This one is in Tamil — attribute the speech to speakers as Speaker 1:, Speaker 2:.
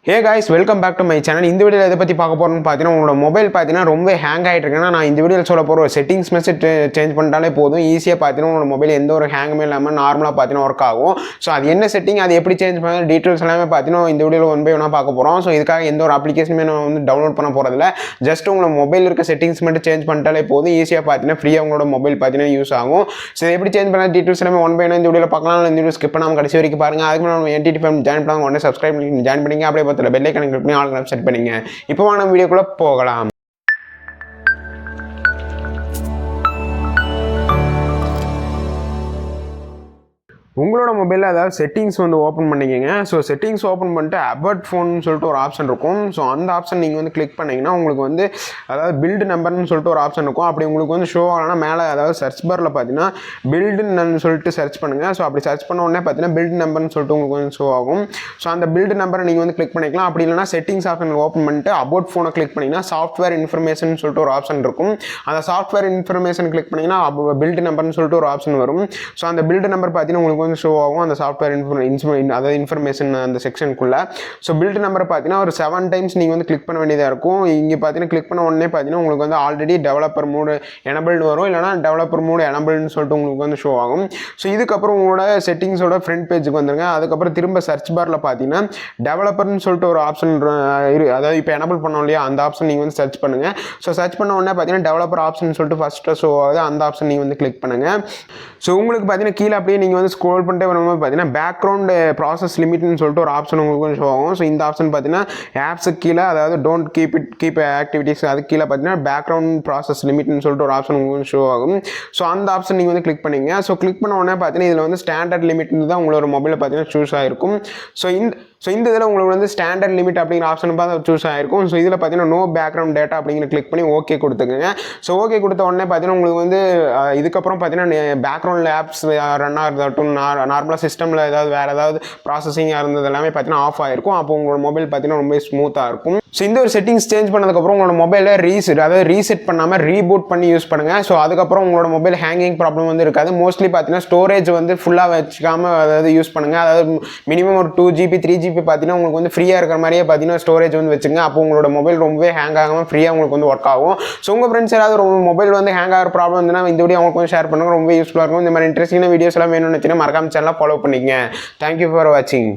Speaker 1: Hey guys, welcome back to my channel. இந்த வீடியோவில் எதை பற்றி பார்க்க போகிறோம்னு பார்த்தீங்கன்னா, உங்களோட மொபைல் பார்த்தீங்கன்னா ரொம்ப ஹேங் ஆகிட்டு இருக்குன்னா நான் இந்த வீடியோவில் சொல்ல போகிற ஒரு செட்டிங்ஸ் மெசேஜ் சேஞ்ச் பண்ணிட்டாலே போதும். ஈஸியாக பார்த்தீங்கன்னா உங்களோட மொபைல் எந்த ஒரு ஹேங்குமே இல்லாமல் நார்மலாக பார்த்தீங்கன்னா ஒர்க் ஆகும். ஸோ அது என்ன செட்டிங், அது எப்படி சேஞ்ச் பண்ண டீட்டெயில்ஸ் எல்லாமே பார்த்தீங்கன்னா இந்த வீடியோவில் ஒன் பை ஒன்றா பார்க்க போகிறோம். ஸோ இதுக்காக எந்த ஒரு அப்ளிகேஷனுமே நான் வந்து டவுன்லோட் பண்ண போகிறதில்ல. ஜஸ்ட் உங்களோட மொபைல் இருக்க செட்டிங்ஸ் மட்டும் சேஞ்ச் பண்ணிட்டாலே போதும். ஈஸியாக பார்த்தீங்கன்னா ஃப்ரீயாக உங்களோட மொபைல் பார்த்தீங்கன்னா யூஸ் ஆகும். ஸோ எப்படி சேஞ்ச் பண்ண டீட்டெயில்ஸ் எல்லாமே ஒன் பை ஒன் இந்த வீடியோவில் பார்க்கலாம். இந்த வீடியோ ஸ்கிப் பண்ணாமல் கடைசி வரைக்கும் பாருங்கள். அதுக்கு நம்ம என்டிடி ஃபேம் ஜாயின் பண்ணாமல் உடனே சப்ஸ்கிரைப் பண்ணி ஜாயின் பண்ணிங்க. அப்படியே பார்த்துல பெல் ஐக்கான் கிளிக் பண்ணி ஆல் செட் பண்ணிங்க. இப்போ வாங்க வீடியோக்குள்ள போகலாம். உங்களோட மொபைலில் அதாவது செட்டிங்ஸ் வந்து ஓப்பன் பண்ணிக்கங்க. ஸோ செட்டிங்ஸ் ஓப்பன் பண்ணிட்டு அபவுட் ஃபோன்னு சொல்லிட்டு ஒரு ஆப்ஷன் இருக்கும். ஸோ அந்த ஆப்ஷன் நீங்கள் வந்து கிளிக் பண்ணிங்கன்னா உங்களுக்கு வந்து அதாவது பில்டு நம்பர்னு சொல்லிட்டு ஒரு ஆப்ஷன் இருக்கும். அப்படி உங்களுக்கு வந்து ஷோ ஆகலாம் மேலே அதாவது சர்ச் பாரில் பார்த்தீங்கன்னா பில்டுன்னு சொல்லிட்டு சர்ச் பண்ணுங்கள். ஸோ அப்படி சர்ச் பண்ண உடனே பார்த்தீங்கன்னா பில்டு நம்பர்னு சொல்லிட்டு உங்களுக்கு வந்து ஷோ ஆகும். ஸோ அந்த பில்டு நம்பரை நீங்கள் வந்து கிளிக் பண்ணிக்கலாம். அப்படி இல்லைனா செட்டிங்ஸ் ஆப்ஷன் ஓப்பன் பண்ணிட்டு அபவுட் ஃபோனை கிளிக் பண்ணிங்கன்னா சாஃப்ட்வேர் இன்ஃபர்மேஷன் சொல்லிட்டு ஒரு ஆப்ஷன் இருக்கும். அந்த சாஃப்ட்வேர் இன்ஃபர்மேஷன் கிளிக் பண்ணிங்கன்னா பில்டு நம்பர்னு சொல்லிட்டு ஒரு ஆப்ஷன் வரும். ஸோ அந்த பில்டு நம்பர் பார்த்தீங்கன்னா உங்களுக்கு ஷோ ஆகும் அந்த சாஃப்ட்வேர் அதாவது இன்ஃபர்மேஷன் அந்த செக்ஷனுக்குள்ள. ஸோ பில்ட் நம்பர் பார்த்தீங்கன்னா ஒரு 7 டைம்ஸ் நீங்கள் வந்து கிளிக் பண்ண வேண்டியதாக இருக்கும். இங்கே பார்த்தீங்கன்னா கிளிக் பண்ண உடனே பார்த்தீங்கன்னா உங்களுக்கு வந்து ஆல்ரெடி டெவலப்பர் மூடு எனபிள்டு வரும், இல்லைனா டெவலப்பர் மூடு எனபிள்னு சொல்லிட்டு உங்களுக்கு வந்து ஷோ ஆகும். ஸோ இதுக்கப்புறம் உங்களோட செட்டிங்ஸோட ஃப்ரண்ட் பேஜுக்கு வந்துருங்க. அதுக்கப்புறம் திரும்ப சர்ச் பாரில் பார்த்தீங்கன்னா டெவலப்பர்னு சொல்லிட்டு ஒரு ஆப்ஷன் அதாவது இப்போ எனபிள் பண்ணோம் இல்லையா, அந்த ஆப்ஷன் நீங்கள் வந்து சர்ச் பண்ணுங்கள். ஸோ சர்ச் பண்ண உடனே பார்த்தீங்கன்னா டெவலப்பர் ஆப்ஷன் சொல்லிட்டு ஃபஸ்ட்டு ஷோ ஆகுது, அந்த ஆப்ஷன் நீங்கள் வந்து கிளிக் பண்ணுங்கள். ஸோ உங்களுக்கு பார்த்தீங்கன்னா கீழே அப்படியே நீங்கள் வந்து ஸ்க்ரோல் பண்ணிட்டே வரும்போது பார்த்தீங்கன்னா பேக்ரவுண்ட் ப்ராசஸ் லிமிட்னு சொல்லிட்டு ஒரு ஆப்ஷன் உங்களுக்கு ஷோ ஆகும். ஸோ இந்த ஆப்ஷன் பார்த்தீங்கன்னா ஆப்ஸுக்கு கீழே அதாவது டோன்ட் கீப் ஆக்டிவிட்டிஸ் அதுக்கு கீழே பார்த்தீங்கன்னா பேக்ரவுண்ட் ப்ராசஸ் லிமிட்னு சொல்லிட்டு ஒரு ஆப்ஷன் உங்களுக்கு ஷோ ஆகும். ஸோ அந்த ஆப்ஷன் நீங்கள் வந்து கிளிக் பண்ணிங்க. ஸோ கிளிக் பண்ண உடனே பார்த்தீங்கன்னா இதில் வந்து ஸ்டாண்டர்ட் லிமிட்னு தான் உங்களோட மொபைலில் பார்த்தீங்கன்னா சூஸ் ஆகிருக்கும். ஸோ இந்த இதில் உங்களுக்கு வந்து ஸ்டாண்டர்ட் லிமிட் அப்படிங்கிற ஆப்ஷன் பார்த்து சூஸ் ஆகிருக்கும். ஸோ இதில் பார்த்தீங்கன்னா நோ பேக்ரவுண்ட் டேட்டா அப்படிங்கிற கிளிக் பண்ணி ஓகே கொடுத்துக்குங்க. ஸோ ஓகே கொடுத்த உடனே பார்த்தீங்கன்னா உங்களுக்கு வந்து இதுக்கப்புறம் பார்த்தீங்கன்னா பேக்ரவுண்டில் ஆப்ஸ் ரன் ஆகிறதாட்டும் நார்மலாக சிஸ்டமில் ஏதாவது வேறு ஏதாவது ப்ராசஸிங்காக இருந்தது எல்லாமே பார்த்தீங்கன்னா ஆஃப் ஆகிருக்கும். அப்போ உங்களோட மொபைல் பார்த்தீங்கன்னா ரொம்ப ஸ்மூத்தாக இருக்கும். ஸோ இந்த ஒரு செட்டிங்ஸ் சேஞ்ச் பண்ணதுக்கப்புறம் உங்களோட மொபைலை ரீசெட் பண்ணாமல் ரீபூட் பண்ணி யூஸ் பண்ணுங்கள். ஸோ அதுக்கப்புறம் உங்களோட மொபைல் ஹேங்கிங் ப்ராப்ளம் வந்து இருக்காது. மோஸ்ட்லி பார்த்தீங்கன்னா ஸ்டோரேஜ் வந்து ஃபுல்லாக வச்சுக்காமல் அதாவது யூஸ் பண்ணுங்கள். அதாவது மினிமம் ஒரு 2GB 3GB பார்த்தீங்கன்னா உங்களுக்கு வந்து ஃப்ரீயாக இருக்கிற மாதிரியே பார்த்தீங்கன்னா ஸ்டோரேஜ் வந்து வச்சுங்க. அப்போ உங்களோட மொபைல் ரொம்பவே ஹேங் ஆகாமல் ஃப்ரீயாக உங்களுக்கு வந்து ஒர்க் ஆகும். ஸோ உங்கள் ஃப்ரெண்ட்ஸ் ஏதாவது மொபைல் வந்து ஹேங் ஆகிற ப்ராப்ளம் வந்துன்னா இந்த வீடியோ அவங்களுக்கு வந்து ஷேர் பண்ணுங்கள், ரொம்ப யூஸ்ஃபுல்லாக இருக்கும். இந்த மாதிரி இன்ட்ரெஸ்டிங்கான வீடியோஸ் எல்லாம் வேணும்னு வச்சுன்னா மறக்காம சேனலை ஃபாலோ பண்ணிக்கங்க. தேங்க்யூ ஃபார் வாட்சிங்.